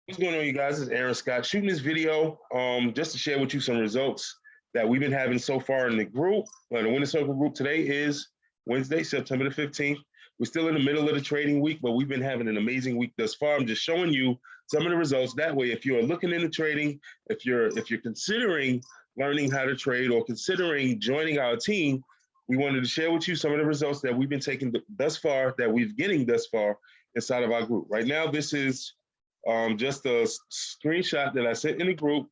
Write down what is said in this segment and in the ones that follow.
What's going on, you guys? It's Aaron Scott shooting this video just to share with you some results that we've been having so far in the group. The Winning Circle group today is Wednesday, September the 15th. We're still in the middle of the trading week, but we've been having an amazing week thus far. I'm just showing you some of the results. That way, if you're looking into trading, if you're considering learning how to trade or considering joining our team, we wanted to share with you some of the results that we've been taking thus far, that we've getting thus far inside of our group. Right now, this is just a screenshot that I sent in the group.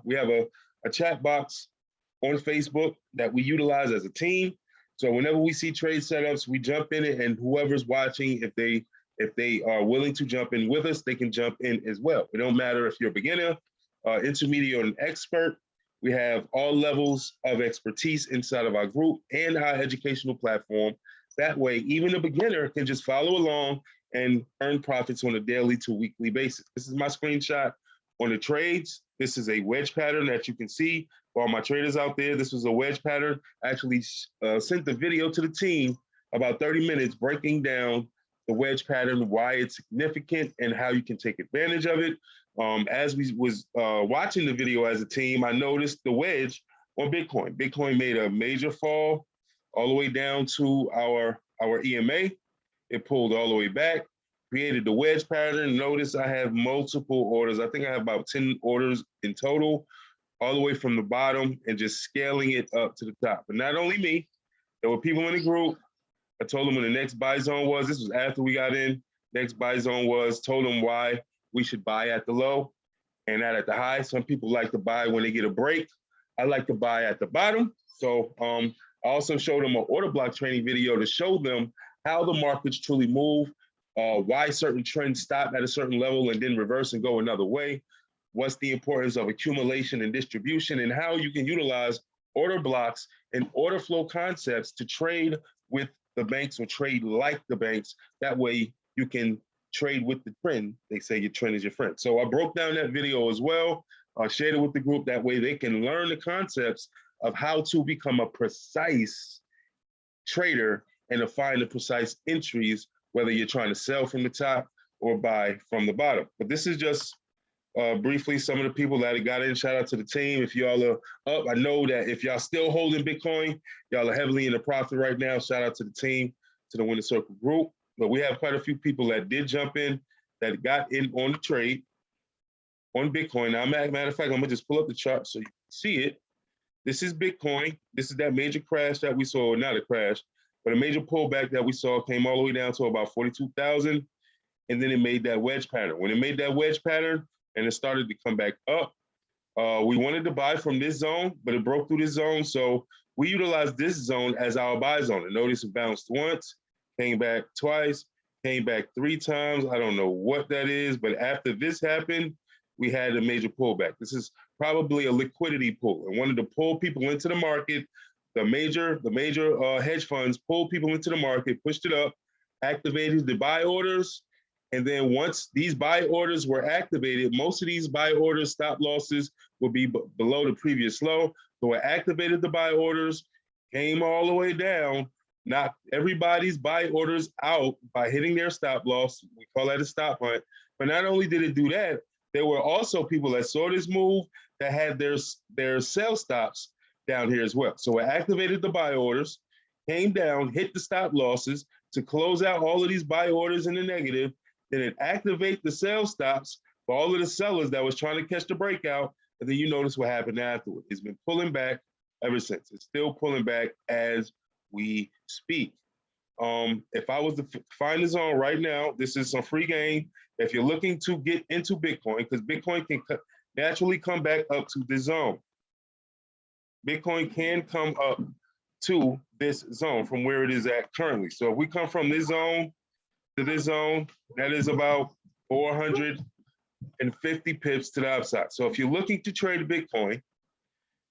We have a chat box on Facebook that we utilize as a team. So whenever we see trade setups, we jump in it, and whoever's watching, if they are willing to jump in with us, they can jump in as well. It don't matter if you're a beginner, intermediate, or an expert. We have all levels of expertise inside of our group and our educational platform. That way, even a beginner can just follow along and earn profits on a daily to weekly basis. This is my screenshot on the trades. This is a wedge pattern that you can see for all my traders out there. This was a wedge pattern. I actually sent the video to the team about 30 minutes breaking down the wedge pattern, why it's significant, and how you can take advantage of it. As we was watching the video as a team, I noticed the wedge on Bitcoin. Bitcoin made a major fall all the way down to our EMA. It pulled all the way back, created the wedge pattern. Notice I have multiple orders. I think I have about 10 orders in total, all the way from the bottom and just scaling it up to the top. But not only me, there were people in the group. I told them when the next buy zone was. This was after we got in. Next buy zone was, told them why we should buy at the low and not at the high. Some people like to buy when they get a break. I like to buy at the bottom. So I also showed them an order block training video to show them how the markets truly move, why certain trends stop at a certain level and then reverse and go another way, what's the importance of accumulation and distribution, and how you can utilize order blocks and order flow concepts to trade with the banks or trade like the banks. That way you can trade with the trend. They say your trend is your friend. So I broke down that video as well. I shared it with the group. That way they can learn the concepts of how to become a precise trader and to find the precise entries, whether you're trying to sell from the top or buy from the bottom. But this is just briefly some of the people that got in. Shout out to the team. If y'all are up, I know that if y'all still holding Bitcoin, y'all are heavily in the profit right now. Shout out to the team, to the Winning Circle group. But we have quite a few people that did jump in, that got in on the trade on Bitcoin. Now, matter of fact, I'm gonna just pull up the chart so you can see it. This is Bitcoin. This is that major crash that we saw, not a crash, but a major pullback that we saw, came all the way down to about 42,000, and then it made that wedge pattern. When it made that wedge pattern and it started to come back up, we wanted to buy from this zone, but it broke through this zone, so we utilized this zone as our buy zone. And notice it bounced once, came back twice, came back 3 times. I don't know what that is, but after this happened, we had a major pullback. This is probably a liquidity pull, and wanted to pull people into the market. The major hedge funds pulled people into the market, pushed it up, activated the buy orders. And then once these buy orders were activated, most of these buy orders, stop losses, will be below the previous low. So it activated the buy orders, came all the way down, knocked everybody's buy orders out by hitting their stop loss. We call that a stop hunt. But not only did it do that, there were also people that saw this move that had their sell stops down here as well. So it activated the buy orders, came down, hit the stop losses to close out all of these buy orders in the negative. Then it activate the sell stops for all of the sellers that was trying to catch the breakout. And then you notice what happened afterward. It's been pulling back ever since. It's still pulling back as we speak. If I was to find the zone right now, this is some free game. If you're looking to get into Bitcoin, because Bitcoin can naturally come back up to this zone. Bitcoin can come up to this zone from where it is at currently. So if we come from this zone to this zone, that is about 450 pips to the upside. So if you're looking to trade Bitcoin,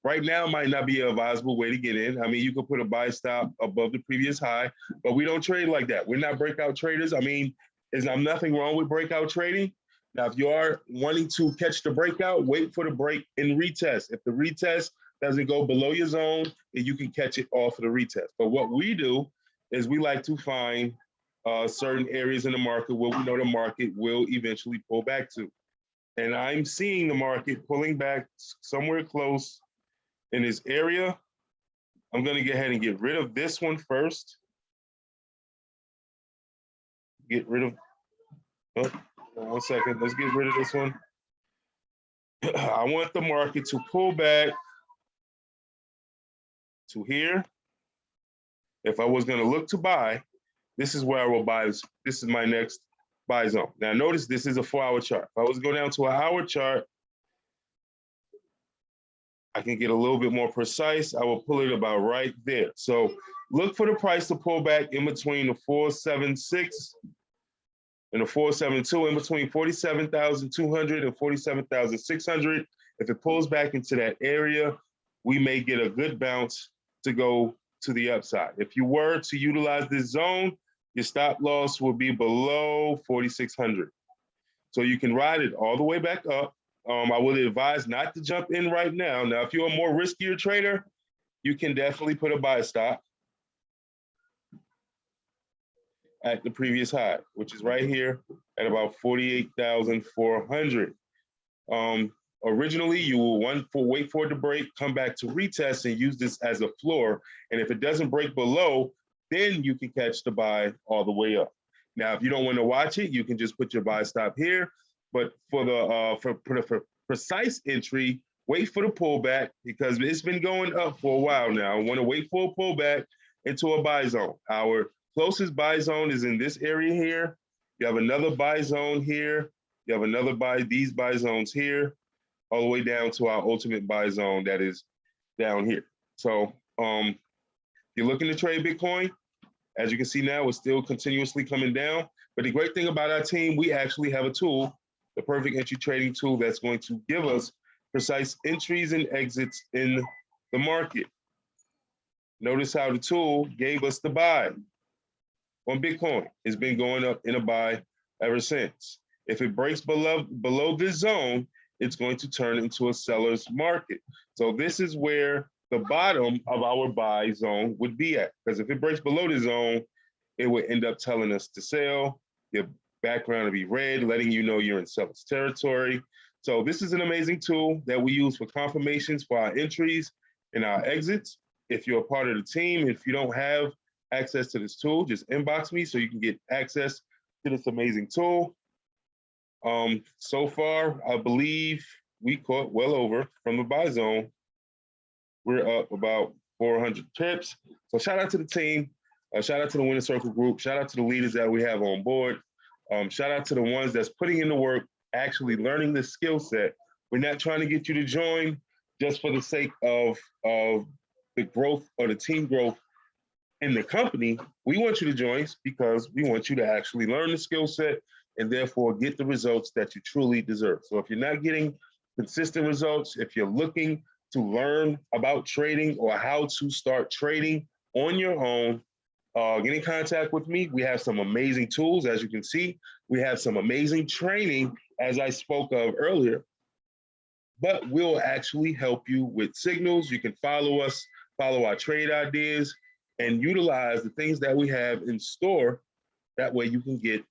right now might not be an advisable way to get in. I mean, you could put a buy stop above the previous high, but we don't trade like that. We're not breakout traders. I mean, there's nothing wrong with breakout trading. Now, if you are wanting to catch the breakout, wait for the break and retest. If the retest doesn't go below your zone, then you can catch it off of the retest. But what we do is we like to find certain areas in the market where we know the market will eventually pull back to. and I'm seeing the market pulling back somewhere close in this area. I'm going to go ahead and get rid of this one first. Get rid of, oh, 1 second, let's get rid of this one. I want the market to pull back to here. If I was going to look to buy, this is where I will buy. This is my next buy zone. Now notice this is a 4-hour chart. If I was to go down to an hour chart, I can get a little bit more precise. I will pull it about right there. So look for the price to pull back in between the 476 and the 472, in between 47,200 and 47,600. If it pulls back into that area, we may get a good bounce to go to the upside. If you were to utilize this zone, your stop loss will be below 4,600. So you can ride it all the way back up. I would advise not to jump in right now. Now, if you're a more riskier trader, you can definitely put a buy stop at the previous high, which is right here at about 48,400. Originally, you will wait for it to break, come back to retest and use this as a floor. And if it doesn't break below, then you can catch the buy all the way up. Now, if you don't want to watch it, you can just put your buy stop here. But for the for precise entry, wait for the pullback because it's been going up for a while now. I want to wait for a pullback into a buy zone. Our closest buy zone is in this area here. You have another buy zone here. You have another these buy zones here, all the way down to our ultimate buy zone that is down here. So if you're looking to trade Bitcoin, as you can see now, it's still continuously coming down. But the great thing about our team, we actually have a tool, the perfect entry trading tool that's going to give us precise entries and exits in the market. Notice how the tool gave us the buy on Bitcoin. It's been going up in a buy ever since. If it breaks below this zone, it's going to turn into a seller's market. So this is where the bottom of our buy zone would be at. Because if it breaks below the zone, it would end up telling us to sell. Your background will be red, letting you know you're in seller's territory. So this is an amazing tool that we use for confirmations for our entries and our exits. If you're a part of the team, if you don't have access to this tool, just inbox me so you can get access to this amazing tool. So far, I believe we caught well over from the buy zone. We're up about 400 pips. So shout out to the team. Shout out to the Winner Circle group. Shout out to the leaders that we have on board. Shout out to the ones that's putting in the work, actually learning the skill set. We're not trying to get you to join just for the sake of the growth or the team growth in the company. We want you to join because we want you to actually learn the skill set and therefore get the results that you truly deserve. So if you're not getting consistent results, if you're looking to learn about trading or how to start trading on your own, get in contact with me. We have some amazing tools, as you can see. We have some amazing training, as I spoke of earlier, but we'll actually help you with signals. You can follow us, follow our trade ideas, and utilize the things that we have in store. That way you can get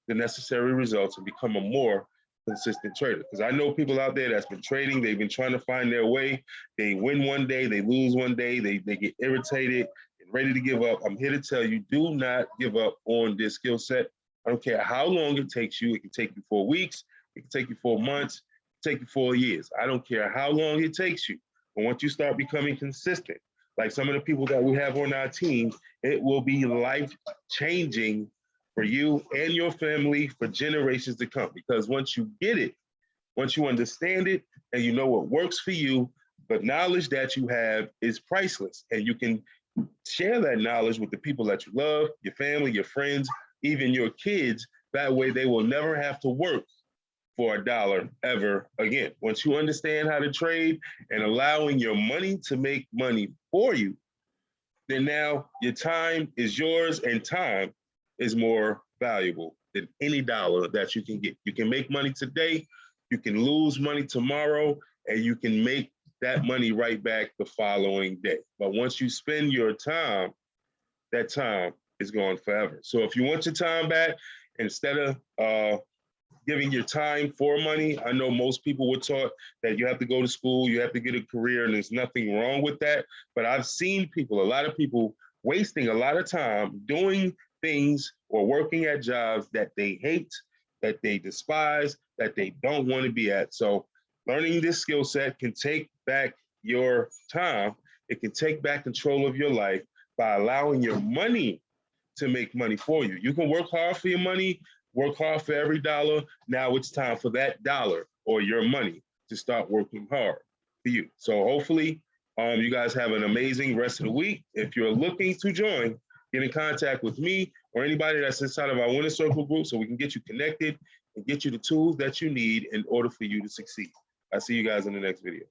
the necessary results and become a more consistent trader. Because I know people out there that's been trading, they've been trying to find their way. They win one day, they lose one day, they get irritated and ready to give up. I'm here to tell you, do not give up on this skill set. I don't care how long it takes you. It can take you 4 weeks, it can take you 4 months, it can take you 4 years. I don't care how long it takes you. But once you start becoming consistent, like some of the people that we have on our team, it will be life-changing for you and your family for generations to come. Because once you get it, once you understand it, and you know what works for you, the knowledge that you have is priceless. And you can share that knowledge with the people that you love, your family, your friends, even your kids. That way they will never have to work for a dollar ever again. Once you understand how to trade and allowing your money to make money for you, then now your time is yours, and time is more valuable than any dollar that you can get. You can make money today, you can lose money tomorrow, and you can make that money right back the following day. But once you spend your time, that time is gone forever. So if you want your time back, instead of giving your time for money. I know most people were taught that you have to go to school, you have to get a career, and there's nothing wrong with that. But I've seen people, a lot of people, wasting a lot of time doing things or working at jobs that they hate, that they despise, that they don't want to be at. So learning this skill set can take back your time. It can take back control of your life by allowing your money to make money for you. You can work hard for your money, work hard for every dollar. Now it's time for that dollar or your money to start working hard for you. So hopefully you guys have an amazing rest of the week. If you're looking to join, get in contact with me or anybody that's inside of our Winner Circle group so we can get you connected and get you the tools that you need in order for you to succeed. I'll see you guys in the next video.